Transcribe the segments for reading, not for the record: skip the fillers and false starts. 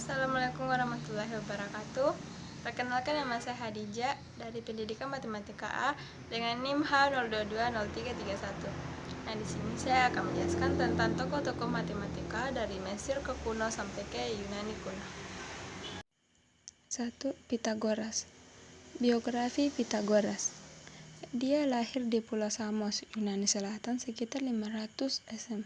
Assalamualaikum warahmatullahi wabarakatuh. Perkenalkan, nama saya Hadijah dari Pendidikan Matematika A dengan NIM H0220331. Nah, di sini saya akan menjelaskan tentang tokoh-tokoh matematika dari Mesir ke kuno sampai ke Yunani kuno. 1. Pitagoras. Biografi Pitagoras. Dia lahir di Pulau Samos, Yunani Selatan sekitar 500 SM.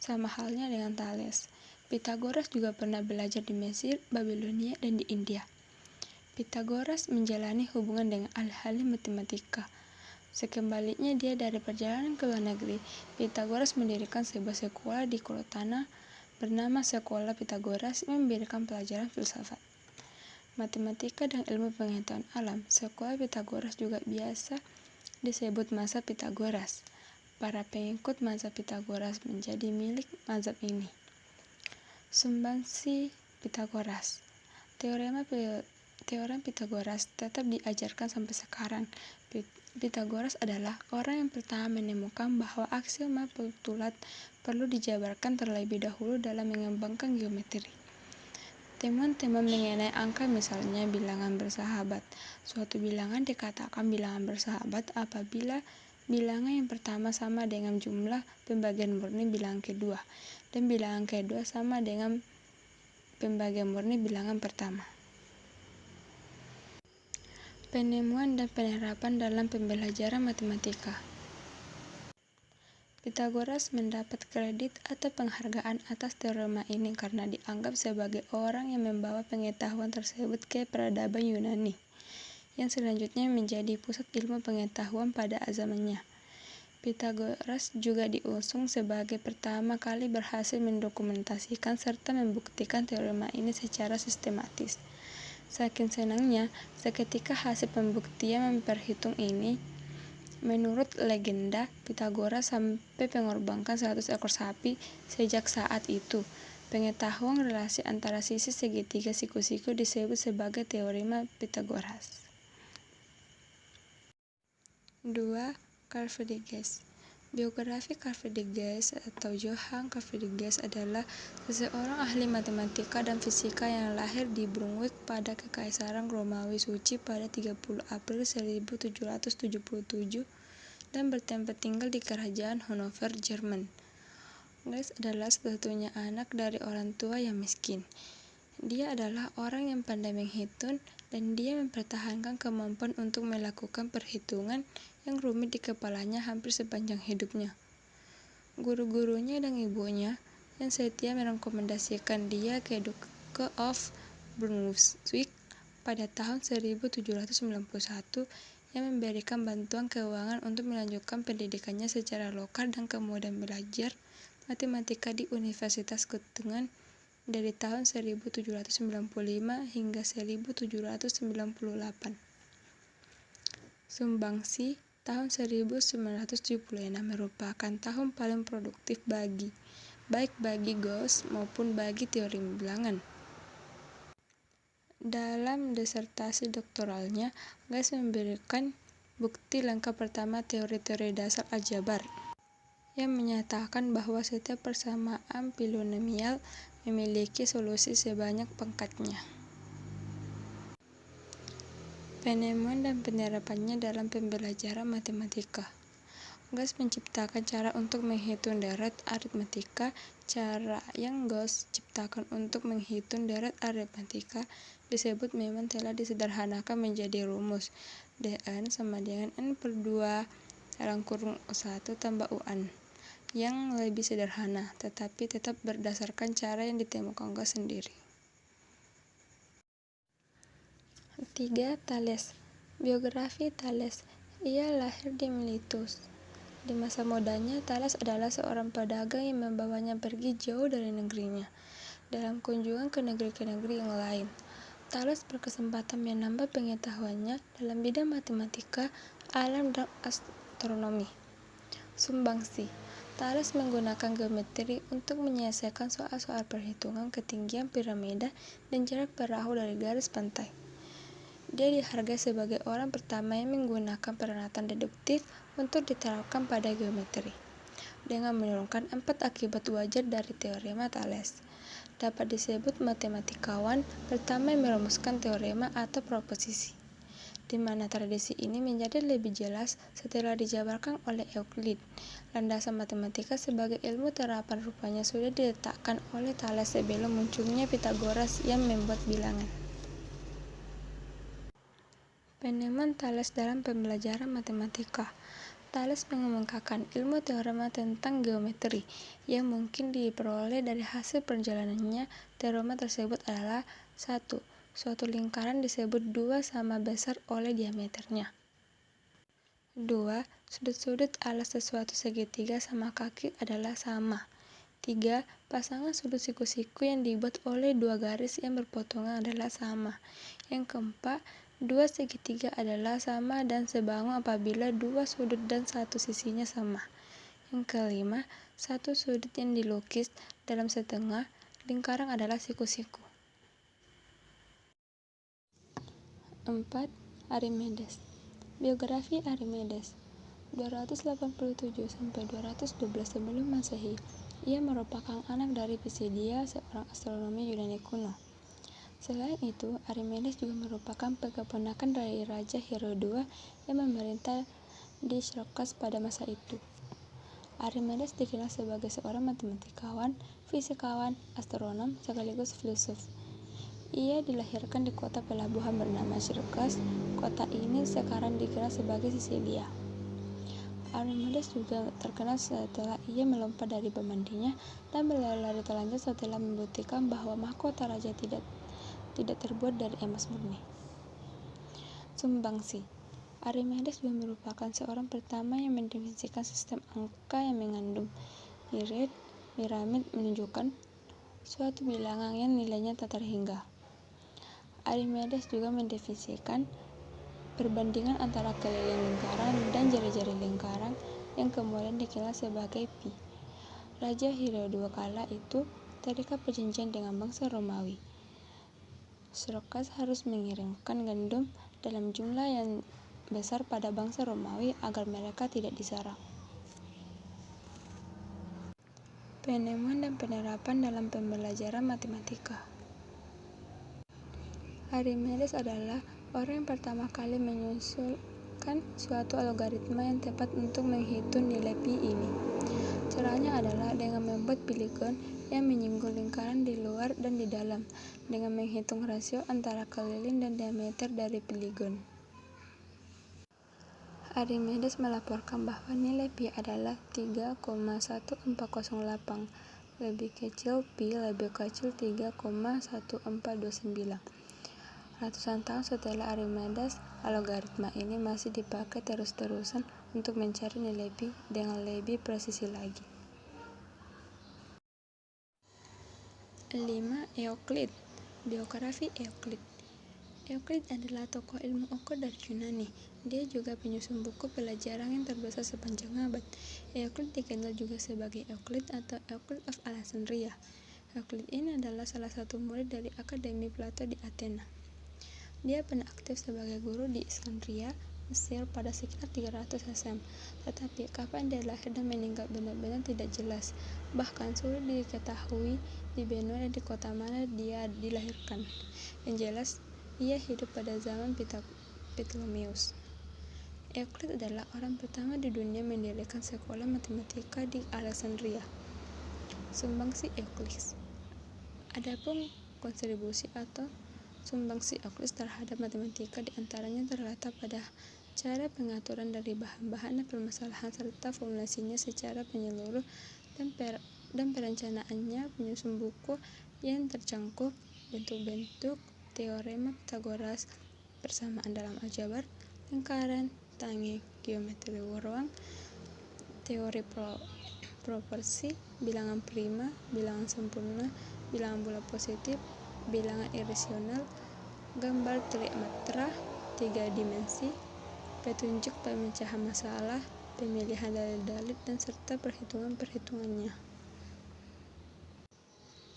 Sama halnya dengan Thales. Pitagoras juga pernah belajar di Mesir, Babilonia, dan di India. Pitagoras menjalani hubungan dengan ahli matematika. Sekembalinya dia dari perjalanan ke luar negeri, Pitagoras mendirikan sebuah sekolah di Kolotana bernama Sekolah Pitagoras yang memberikan pelajaran filsafat, matematika, dan ilmu pengetahuan alam. Sekolah Pitagoras juga biasa disebut mazhab Pitagoras. Para pengikut mazhab Pitagoras menjadi milik mazhab ini. Sumbangsi Pitagoras. Teorem Pitagoras tetap diajarkan sampai sekarang. Pitagoras adalah orang yang pertama menemukan bahwa aksioma postulat perlu dijabarkan terlebih dahulu dalam mengembangkan geometri. Temuan-temuan mengenai angka, misalnya bilangan bersahabat. Suatu bilangan dikatakan bilangan bersahabat apabila bilangan yang pertama sama dengan jumlah pembagian murni bilangan kedua, dan bilangan kedua sama dengan pembagian murni bilangan pertama. Penemuan dan penerapan dalam pembelajaran matematika. Pitagoras mendapat kredit atau penghargaan atas teorema ini karena dianggap sebagai orang yang membawa pengetahuan tersebut ke peradaban Yunani, yang selanjutnya menjadi pusat ilmu pengetahuan pada zamannya. Pitagoras juga diusung sebagai pertama kali berhasil mendokumentasikan serta membuktikan teorema ini secara sistematis. Saking senangnya, seketika hasil pembuktian memperhitung ini, menurut legenda, Pitagoras sampai mengorbankan 100 ekor sapi. Sejak saat itu, pengetahuan relasi antara sisi segitiga siku-siku disebut sebagai teorema Pitagoras. 2. Carneades. Biografi Carneades atau Johann Carneades adalah seseorang ahli matematika dan fisika yang lahir di Brunswick pada Kekaisaran Romawi Suci pada 30 April 1777 dan bertempat tinggal di Kerajaan Hanover, Jerman. Carneades adalah satu-satunya anak dari orang tua yang miskin. Dia adalah orang yang pandai menghitung, dan dia mempertahankan kemampuan untuk melakukan perhitungan yang rumit di kepalanya hampir sepanjang hidupnya. Guru-gurunya dan ibunya yang setia merekomendasikan dia ke Duke of Brunswick pada tahun 1791, yang memberikan bantuan keuangan untuk melanjutkan pendidikannya secara lokal dan kemudian belajar matematika di Universitas Göttingen dari tahun 1795 hingga 1798. Sumbangsi tahun 1976 merupakan tahun paling produktif baik bagi Gauss maupun bagi teori bilangan. Dalam disertasi doktoralnya, Gauss memberikan bukti lengkap pertama teori-teori dasar aljabar, yang menyatakan bahwa setiap persamaan polinomial memiliki solusi sebanyak pangkatnya. Penemuan dan penerapannya dalam pembelajaran matematika. Gauss menciptakan cara untuk menghitung deret aritmatika. Cara yang Gauss ciptakan untuk menghitung deret aritmatika disebut memang telah disederhanakan menjadi rumus dn sama dengan n/2 (U1 tambah UN), yang lebih sederhana, tetapi tetap berdasarkan cara yang ditemukan Gauss sendiri. 3. Thales. Biografi Thales. Ia lahir di Miletus. Di masa mudanya, Thales adalah seorang pedagang yang membawanya pergi jauh dari negerinya dalam kunjungan ke negeri yang lain. Thales berkesempatan menambah pengetahuannya dalam bidang matematika, alam, dan astronomi. Sumbangsi. Thales menggunakan geometri untuk menyelesaikan soal-soal perhitungan ketinggian piramida dan jarak perahu dari garis pantai. Dia dihargai sebagai orang pertama yang menggunakan peralatan deduktif untuk diterapkan pada geometri, dengan menurunkan 4 akibat wajar dari teorema Thales. dapat disebut matematikawan pertama yang merumuskan teorema atau proposisi, di mana tradisi ini menjadi lebih jelas setelah dijabarkan oleh Euclid. Landasan matematika sebagai ilmu terapan rupanya sudah diletakkan oleh Thales sebelum munculnya Pythagoras yang membuat bilangan. Penemuan Thales dalam pembelajaran matematika. Thales mengemukakan ilmu teorema tentang geometri yang mungkin diperoleh dari hasil perjalanannya. Teorema tersebut adalah 1. Suatu lingkaran disebut 2 sama besar oleh diameternya. 2. Sudut-sudut alas sesuatu segitiga sama kaki adalah sama. 3. Pasangan sudut siku-siku yang dibuat oleh dua garis yang berpotongan adalah sama. Yang keempat, dua segitiga adalah sama dan sebangun apabila dua sudut dan satu sisinya sama. Yang kelima, satu sudut yang dilukis dalam setengah lingkaran adalah siku-siku. 4. Archimedes. Biografi Archimedes 287-212 sebelum Masehi. Ia merupakan anak dari Pisidia, seorang astronomi Yunani kuno. Selain itu, Archimedes juga merupakan keponakan dari Raja Hero II yang memerintah di Syracuse pada masa itu. Archimedes dikenal sebagai seorang matematikawan, fisikawan, astronom, sekaligus filsuf. Ia dilahirkan di kota pelabuhan bernama Syracuse. Kota ini sekarang dikenal sebagai Sisilia. Archimedes juga terkenal setelah ia melompat dari pemandinya dan berlari-lari telanjang setelah membuktikan bahwa mahkota raja tidak terbuat dari emas murni. Sumbangsi. Archimedes juga merupakan seorang pertama yang mendefinisikan sistem angka yang mengandung piramid menunjukkan suatu bilangan yang nilainya tak terhingga. Archimedes juga mendefinisikan perbandingan antara keliling lingkaran dan jari-jari lingkaran yang kemudian dikenal sebagai pi. Raja Hero II kala itu terikat perjanjian dengan bangsa Romawi. Syracuse harus mengirimkan gandum dalam jumlah yang besar pada bangsa Romawi agar mereka tidak diserang. Penemuan dan penerapan dalam pembelajaran matematika. Archimedes adalah orang yang pertama kali menyusulkan suatu algoritma yang tepat untuk menghitung nilai pi ini. Caranya adalah dengan membuat poligon yang menyinggung lingkaran di luar dan di dalam, dengan menghitung rasio antara keliling dan diameter dari poligon. Archimedes melaporkan bahwa nilai pi adalah 3,1408, lebih kecil pi lebih kecil 3,1429. Ratusan tahun setelah Archimedes, algoritma ini masih dipakai terus-terusan untuk mencari nilai pi dengan lebih presisi lagi. 5. Euclid. Biografi Euclid. Euclid adalah tokoh ilmu ukur dari Yunani. Dia juga penyusun buku pelajaran yang terbesar sepanjang abad. Euclid dikenal juga sebagai Euclid atau Euclid of Alexandria. Euclid ini adalah salah satu murid dari Akademi Plato di Athena. Dia pernah aktif sebagai guru di Iskandria, Mesir pada sekitar 300 SM, tetapi kapan dia lahir dan meninggal benar-benar tidak jelas. Bahkan sulit diketahui di benua dan di kota mana dia dilahirkan. Yang jelas, ia hidup pada zaman Ptolemeus. Euclid adalah orang pertama di dunia mendirikan sekolah matematika di Alexandria. Sumbangsi Euclid. Adapun kontribusi atau sumbangsi Euclid terhadap matematika diantaranya terletak pada cara pengaturan dari bahan-bahan dan permasalahan serta formulasinya secara menyeluruh dan perencanaannya, penyusun buku yang tercangkup bentuk-bentuk teorema Pythagoras, persamaan dalam aljabar, lingkaran, tangga, geometri ruang, teori proporsi, bilangan prima, bilangan sempurna, bilangan bulat positif, bilangan irasional, gambar trimateria 3 dimensi, petunjuk pemecahan masalah, pemilihan dalil-dalil, dan serta perhitungan-perhitungannya.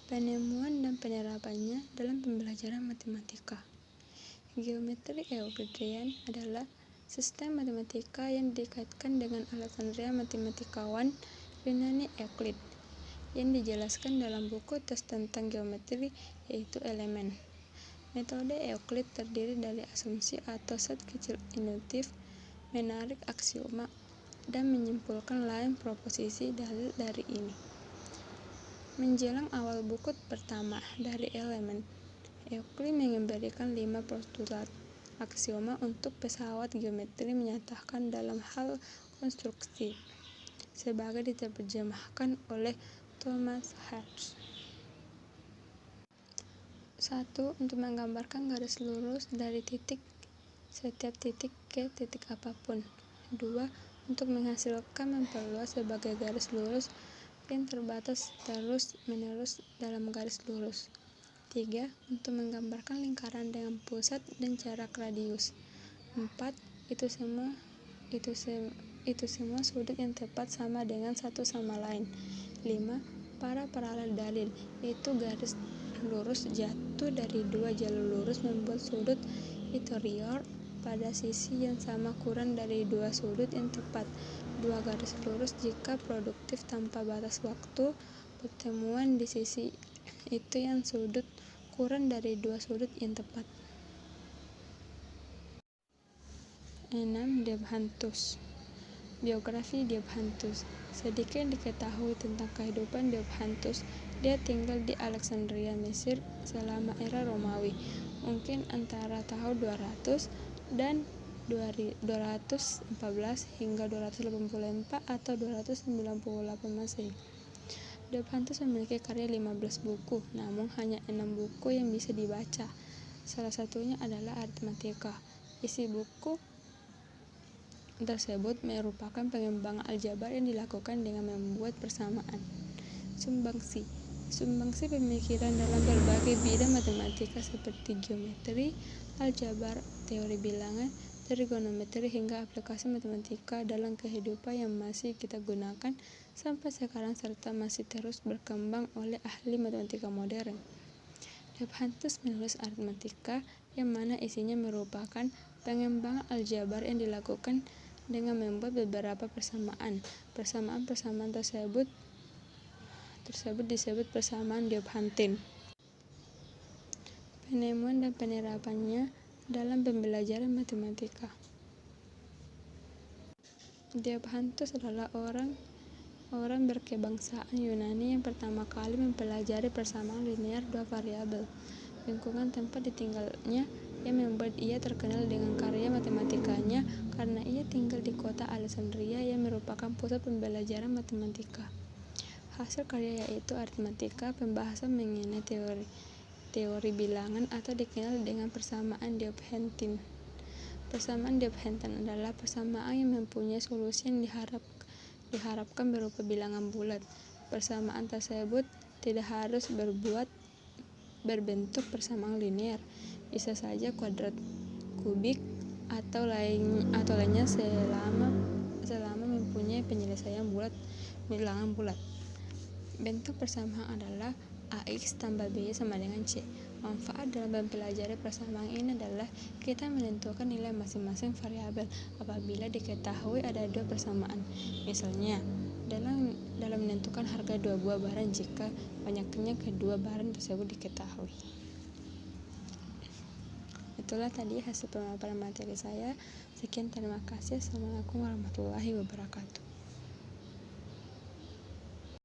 Penemuan dan penerapannya dalam pembelajaran matematika. Geometri Euklidian adalah sistem matematika yang dikaitkan dengan Alexandria matematikawan Yunani Euclid. yang dijelaskan dalam buku tes tentang geometri, yaitu elemen. Metode Euclid terdiri dari asumsi atau set kecil induktif, menarik aksioma, dan menyimpulkan lain proposisi dalil dari ini. Menjelang awal buku pertama dari elemen, Euclid memberikan 5 postulat aksioma untuk pesawat geometri menyatakan dalam hal konstruksi, sebagai diterjemahkan oleh Thomas Harsh. 1. Untuk menggambarkan garis lurus dari setiap titik ke titik apapun. 2. Untuk memperluas sebagai garis lurus yang terbatas terus-menerus dalam garis lurus. 3. Untuk menggambarkan lingkaran dengan pusat dan jarak radius. 4. Itu semua sudut yang tepat sama dengan satu sama lain. 5. Para paralel dalil, yaitu garis lurus jatuh dari dua jalur lurus membuat sudut interior pada sisi yang sama kurang dari dua sudut yang tepat. Dua garis lurus jika produktif tanpa batas waktu pertemuan di sisi itu yang sudut kurang dari dua sudut yang tepat. 6. Diophantus. Biografi Diophantus. Sedikit diketahui tentang kehidupan Diophantus. Dia tinggal di Alexandria, Mesir selama era Romawi, mungkin antara tahun 200 dan 214 hingga 284 atau 298 Masehi. Diophantus memiliki karya 15 buku, namun hanya 6 buku yang bisa dibaca. Salah satunya adalah Aritmatika. Isi buku tersebut merupakan pengembangan aljabar yang dilakukan dengan membuat persamaan. Sumbangsi pemikiran dalam berbagai bidang matematika seperti geometri, aljabar, teori bilangan, trigonometri hingga aplikasi matematika dalam kehidupan yang masih kita gunakan sampai sekarang serta masih terus berkembang oleh ahli matematika modern. Diophantus menulis Aritmatika, yang mana isinya merupakan pengembangan aljabar yang dilakukan dengan membuat beberapa persamaan. Persamaan tersebut disebut persamaan Diophantin. Penemuan dan penerapannya dalam pembelajaran matematika. Diophantus adalah orang berkebangsaan Yunani yang pertama kali mempelajari persamaan linear dua variabel. Lingkungan tempat ditinggalnya yang membuat ia terkenal dengan karya matematikanya karena ia tinggal di kota Alexandria yang merupakan pusat pembelajaran matematika. Hasil karya yaitu Aritmatika, pembahasan mengenai teori bilangan atau dikenal dengan persamaan Diophantin. Persamaan Diophantin adalah persamaan yang mempunyai solusi yang diharapkan berupa bilangan bulat. Persamaan tersebut tidak harus berbentuk persamaan linear, bisa saja kuadrat, kubik, atau lainnya selama mempunyai penyelesaian bilangan bulat. Bentuk persamaan adalah AX tambah BY sama dengan C. Manfaat dalam mempelajari persamaan ini adalah kita menentukan nilai masing-masing variabel apabila diketahui ada dua persamaan. Misalnya, dalam menentukan harga dua buah barang jika banyaknya kedua barang tersebut diketahui. Itulah tadi hasil pemaparan materi saya. Sekian, terima kasih. Assalamualaikum warahmatullahi wabarakatuh.